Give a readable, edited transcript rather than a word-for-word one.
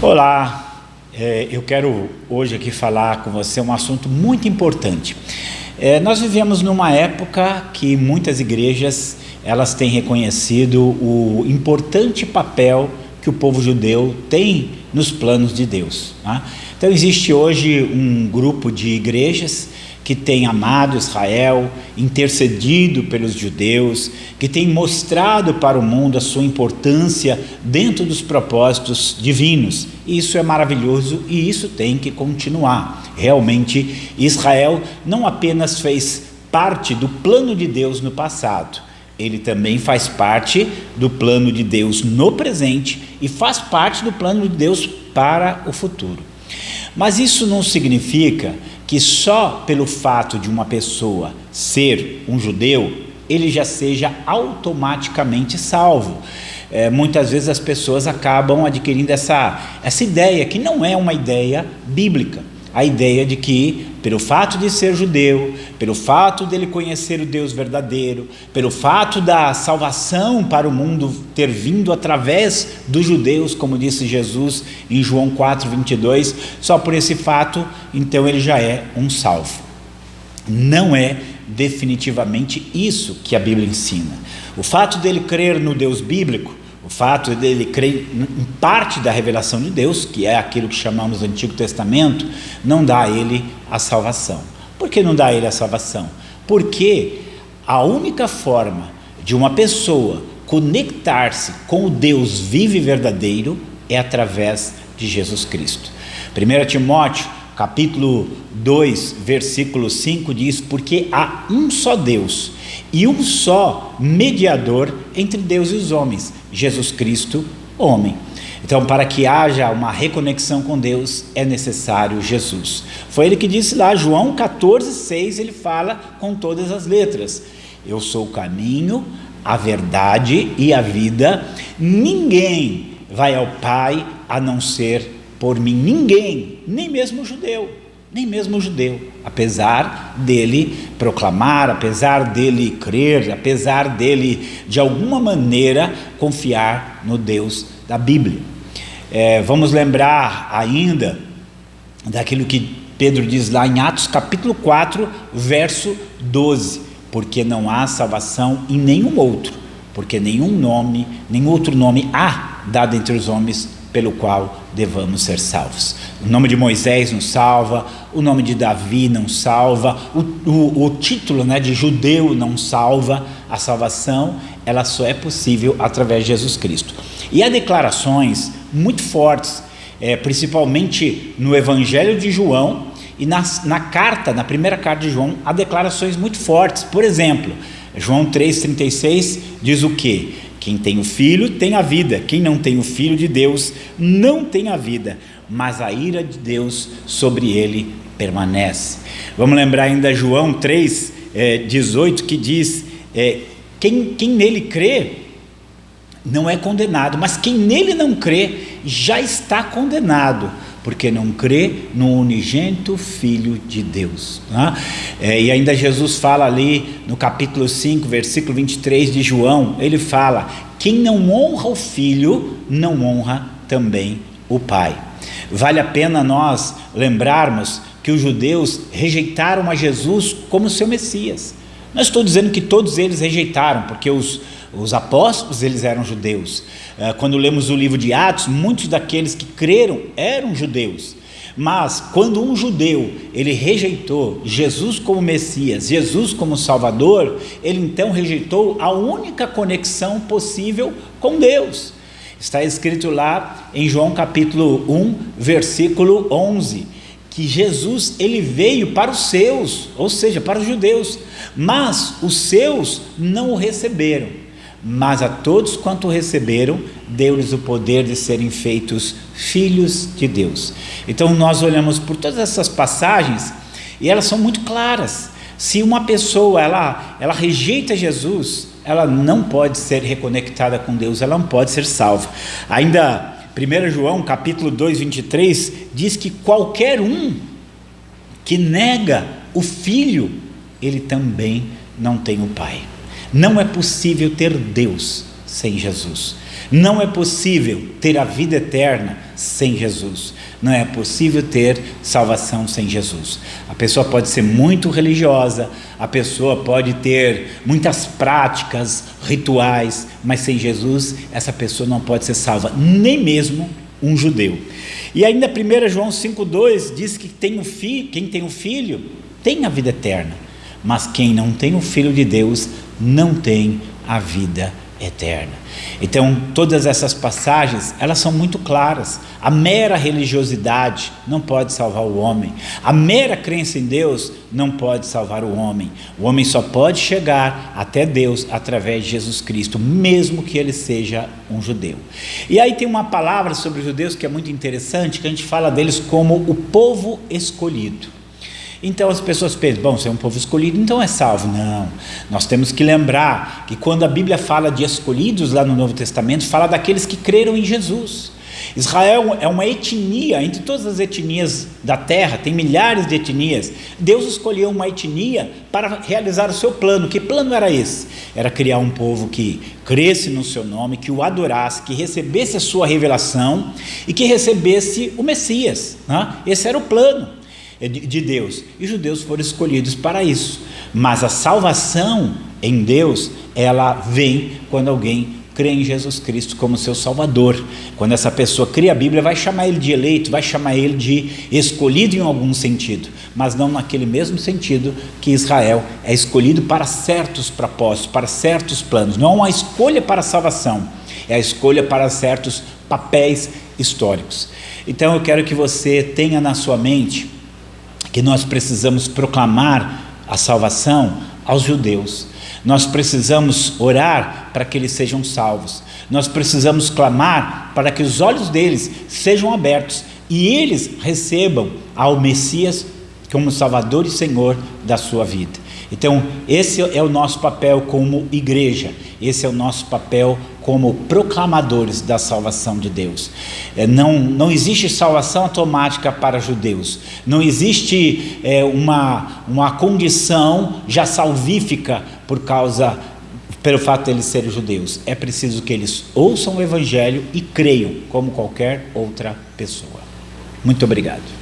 Olá, eu quero hoje aqui falar com você um assunto muito importante. Nós vivemos numa época que muitas igrejas elas têm reconhecido o importante papel que o povo judeu tem nos planos de Deus, tá? Então existe hoje um grupo de igrejas que tem amado Israel, intercedido pelos judeus, que tem mostrado para o mundo a sua importância dentro dos propósitos divinos. Isso é maravilhoso e isso tem que continuar. Realmente, Israel não apenas fez parte do plano de Deus no passado, ele também faz parte do plano de Deus no presente e faz parte do plano de Deus para o futuro. Mas isso não significa que só pelo fato de uma pessoa ser um judeu, ele já seja automaticamente salvo. Muitas vezes as pessoas acabam adquirindo essa ideia, que não é uma ideia bíblica. A ideia de que, pelo fato de ser judeu, pelo fato dele conhecer o Deus verdadeiro, pelo fato da salvação para o mundo ter vindo através dos judeus, como disse Jesus em João 4:22, só por esse fato, então ele já é um salvo. Não é definitivamente isso que a Bíblia ensina. O fato dele crer no Deus bíblico, o fato dele crer em parte da revelação de Deus, que é aquilo que chamamos do Antigo Testamento, não dá a ele a salvação. Por que não dá a ele a salvação? Porque a única forma de uma pessoa conectar-se com o Deus vivo e verdadeiro é através de Jesus Cristo. 1 Timóteo, capítulo 2, versículo 5 diz: porque há um só Deus e um só mediador entre Deus e os homens, Jesus Cristo, homem. Então, para que haja uma reconexão com Deus, é necessário Jesus. Foi ele que disse lá, João 14:6, ele fala com todas as letras: eu sou o caminho, a verdade e a vida, ninguém vai ao Pai a não ser por mim. Ninguém, nem mesmo o judeu, apesar dele proclamar, apesar dele crer, apesar dele de alguma maneira confiar no Deus da Bíblia. Vamos lembrar ainda daquilo que Pedro diz lá em Atos capítulo 4, verso 12: porque não há salvação em nenhum outro, porque nenhum outro nome há dado entre os homens pelo qual devamos ser salvos. O nome de Moisés não salva, o nome de Davi não salva, o título, de judeu não salva. A salvação, ela só é possível através de Jesus Cristo. E há declarações muito fortes, principalmente no Evangelho de João e na primeira carta de João, há declarações muito fortes. Por exemplo, João 3,36 diz o quê? Quem tem o Filho tem a vida, quem não tem o Filho de Deus não tem a vida, mas a ira de Deus sobre ele permanece. Vamos lembrar ainda João 3:18, que diz, quem nele crê não é condenado, mas quem nele não crê já está condenado, porque não crê no unigênito Filho de Deus. E ainda Jesus fala ali no capítulo 5, versículo 23 de João, ele fala: quem não honra o Filho, não honra também o Pai. Vale a pena nós lembrarmos que os judeus rejeitaram a Jesus como seu Messias. Não estou dizendo que todos eles rejeitaram, porque os apóstolos, eles eram judeus. Quando lemos o livro de Atos, muitos daqueles que creram eram judeus. Mas quando um judeu, ele rejeitou Jesus como Messias, Jesus como Salvador, ele então rejeitou a única conexão possível com Deus. Está escrito lá em João capítulo 1, versículo 11, que Jesus, ele veio para os seus, ou seja, para os judeus, mas os seus não o receberam. Mas a todos quanto receberam, deu-lhes o poder de serem feitos filhos de Deus. Então nós olhamos por todas essas passagens e elas são muito claras. Se uma pessoa ela rejeita Jesus, ela não pode ser reconectada com Deus, ela não pode ser salva. Ainda 1 João capítulo 2, 23 diz que qualquer um que nega o Filho, ele também não tem o Pai. Não é possível ter Deus sem Jesus. Não é possível ter a vida eterna sem Jesus. Não é possível ter salvação sem Jesus. A pessoa pode ser muito religiosa, a pessoa pode ter muitas práticas, rituais, mas sem Jesus, essa pessoa não pode ser salva, nem mesmo um judeu. E ainda 1 João 5,2 diz que quem tem o Filho tem a vida eterna, mas quem não tem o Filho de Deus não tem a vida eterna. Então, todas essas passagens, elas são muito claras. A mera religiosidade não pode salvar o homem. A mera crença em Deus não pode salvar o homem. O homem só pode chegar até Deus através de Jesus Cristo, mesmo que ele seja um judeu. E aí tem uma palavra sobre os judeus que é muito interessante, que a gente fala deles como o povo escolhido. Então as pessoas pensam, bom, se é um povo escolhido, então é salvo. Não, nós temos que lembrar que quando a Bíblia fala de escolhidos lá no Novo Testamento, fala daqueles que creram em Jesus. Israel é uma etnia, entre todas as etnias da terra, tem milhares de etnias. Deus escolheu uma etnia para realizar o seu plano. Que plano era esse? Era criar um povo que cresce no seu nome, que o adorasse, que recebesse a sua revelação e que recebesse o Messias, né? Esse era o plano de Deus, e os judeus foram escolhidos para isso. Mas a salvação em Deus, ela vem quando alguém crê em Jesus Cristo como seu Salvador. Quando essa pessoa crê, a Bíblia vai chamar ele de eleito, vai chamar ele de escolhido em algum sentido, mas não naquele mesmo sentido que Israel é escolhido para certos propósitos, para certos planos. Não é uma escolha para a salvação, é a escolha para certos papéis históricos. Então eu quero que você tenha na sua mente que nós precisamos proclamar a salvação aos judeus. Nós precisamos orar para que eles sejam salvos. Nós precisamos clamar para que os olhos deles sejam abertos e eles recebam ao Messias como Salvador e Senhor da sua vida. Então, esse é o nosso papel como igreja, esse é o nosso papel como proclamadores da salvação de Deus. Não existe salvação automática para judeus, não existe uma condição já salvífica pelo fato de eles serem judeus. É preciso que eles ouçam o Evangelho e creiam como qualquer outra pessoa. Muito obrigado.